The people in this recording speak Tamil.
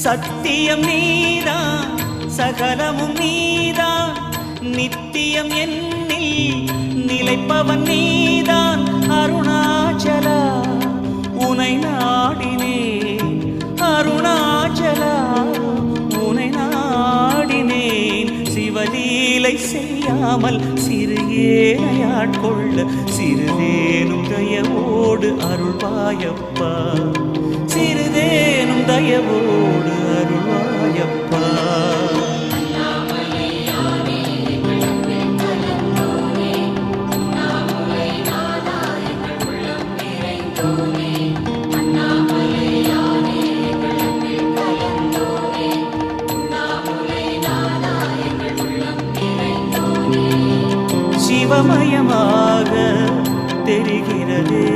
சத்தியம் நீதான் சகலமும் நீதான் நித்தியம் என்னில் நிலைப்பவன் நீதான் அருணாச்சலா உனை நாடினே அருணாச்சலா உனை நாடினேன் சிவலீலை செய்யாமல் சிறு ஏனையாட்கொள்ள சிறுதேனும் தயவோடு அருள்வாயப்பா சிறுதேனும் தயவோடு அருள்வாயப்பா சிவமயமாக தெரிகிறதே